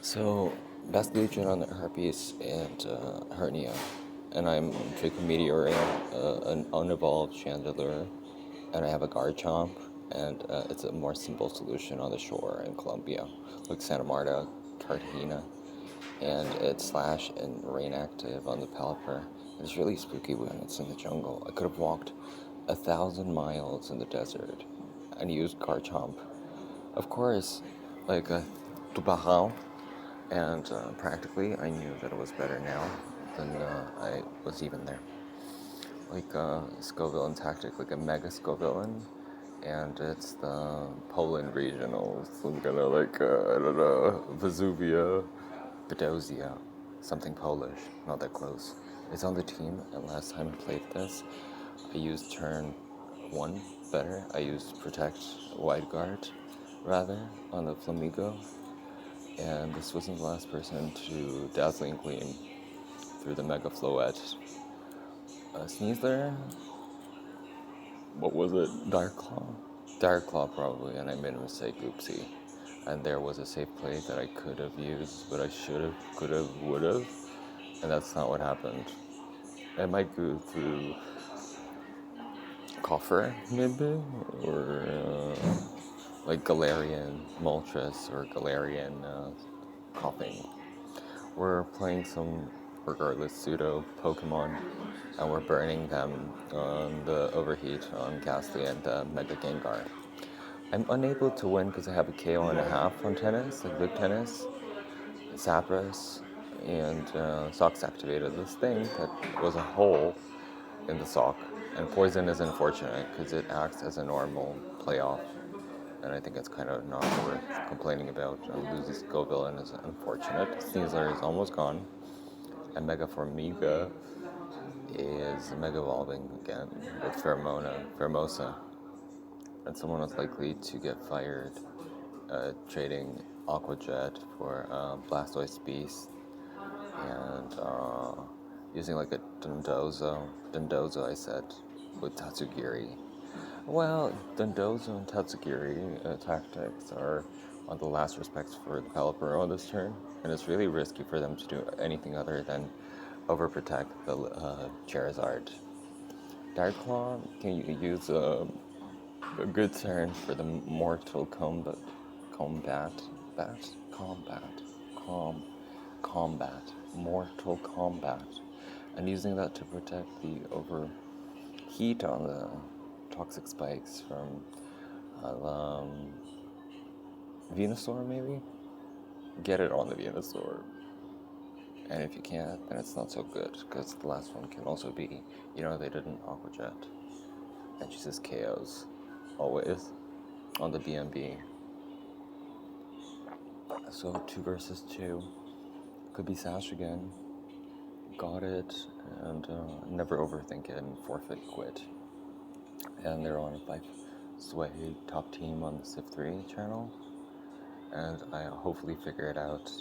So, Best Legion on the herpes and hernia, and I'm drinking Meteorium, an unevolved Chandelure, and I have a Garchomp, and it's a more simple solution on the shore in Colombia, like Santa Marta, Cartagena, and it's Slash and Rain Active on the Pelipper. It's really spooky when it's in the jungle. I could have walked 1,000 miles in the desert and used Garchomp. Of course, like a Tubarão, and practically I knew that it was better now than I was even there. Like Scovillain tactic, like a mega Scovillain, and it's the Poland regional, some kind of like, I don't know, Vesuvia, Bedozia, something Polish, not that close. It's on the team, and last time I played this, I used turn 1 better. I used Protect Wide Guard, rather, on the Flamigo, and this wasn't the last person to Dazzling Gleam through the Mega Floette. Sneasler? What was it? Dark Claw? Dark Claw, probably, and I made a mistake, oopsie. And there was a safe play that I could have used, but I should have, could have, would have, and that's not what happened. I might go through Coffer, maybe, or like Galarian Moltres or Galarian Coughing. We're playing some regardless pseudo Pokemon, and we're burning them on the overheat on Ghastly and Mega Gengar. I'm unable to win because I have a KO and a half on tennis, like big tennis, Zapdos, and Socks activated this thing that was a hole in the sock. And Poison is unfortunate because it acts as a normal playoff, and I think it's kind of not worth complaining about. Losing Scovillain is unfortunate. Sneasler is almost gone. And Mega Formiga is Mega Evolving again with Pheromosa. And someone is likely to get fired trading Aqua Jet for Blastoise Beast and using like a Dondozo I said, with Tatsugiri. Well, Dondozo and Tatsugiri tactics are on the last respects for the Pelipper on this turn, and it's really risky for them to do anything other than overprotect the Charizard. Dark Claw can you use a good turn for the Mortal Mortal Kombat, and using that to protect the overheat on the toxic spikes from Venusaur, maybe? Get it on the Venusaur. And if you can't, then it's not so good, because the last one can also be, they did an Aqua Jet. And she says KOs, always, on the BMB. So 2 versus 2. Could be Sash again. Got it, and never overthink it and forfeit quit. And they're on a 5 sway top team on the Civ 3 channel. And I hopefully figure it out.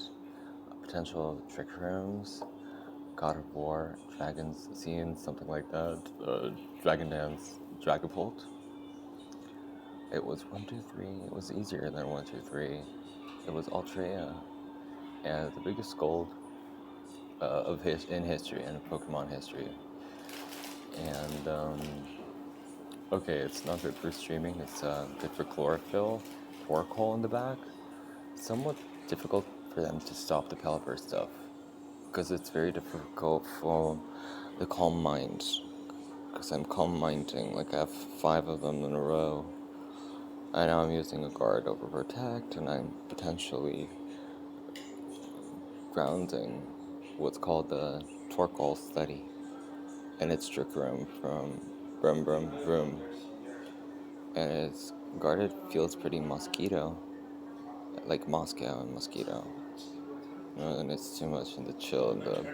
Potential Trick Rooms, God of War, Dragon's Scene, something like that. Dragon Dance, Dragapult. It was 1, 2, 3. It was easier than 1, 2, 3. It was Altrea, and the biggest scold in history, and Pokemon history. And okay, it's not good for streaming. It's good for chlorophyll, Torkoal in the back. Somewhat difficult for them to stop the Pelipper stuff, because it's very difficult for the Calm Mind, because I'm Calm Minding, like I have 5 of them in a row. And now I'm using a guard over Protect, and I'm potentially grounding what's called the Torkoal Study, and it's Trick Room from Brum Brum Vroom, and it's guarded feels pretty Mosquito, like Moscow and Mosquito. And it's too much in the chill and the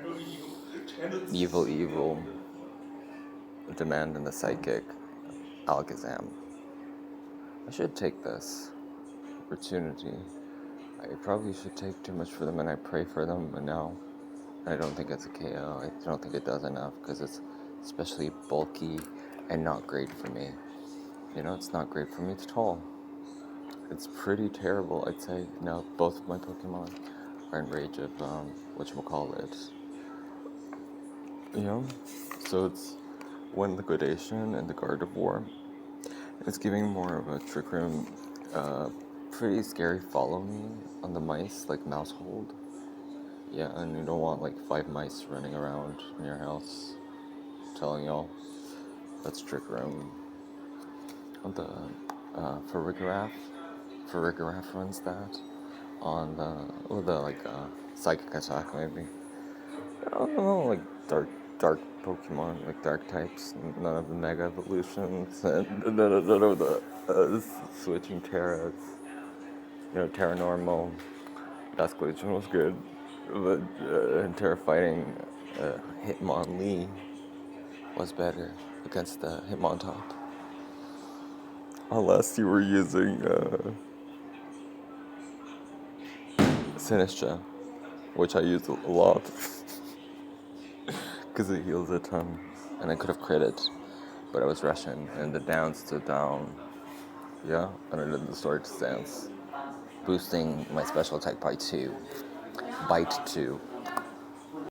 evil demand and the psychic Alakazam. I should take this opportunity. I probably should take too much for them, and I pray for them, but no. I don't think it's a KO. I don't think it does enough, because it's especially bulky and not great for me. It's not great for me at all. It's pretty terrible, I'd say. Now, both of my Pokemon Iron Rage of whatchamacallit. You know? So it's one liquidation and the Gardevoir. It's giving more of a Trick Room, pretty scary follow me on the mice, like mouse hold. Yeah, and you don't want like 5 mice running around in your house telling y'all. That's Trick Room. On the Farigiraf. Farigiraf runs that. On the like Psychic Attack maybe. I don't know, like dark Pokemon, like dark types, none of the Mega Evolutions, and none of the switching Terras. You know, Terra Normal, Dusklegion was good, but Terra Fighting Hitmonlee was better against the Hitmontop. Unless you were using Sinistcha, which I use a lot, because it heals a ton, and I could have crit it, but I was rushing, and the down stood down, yeah, and I did the storage stance, boosting my special attack by 2, bite 2.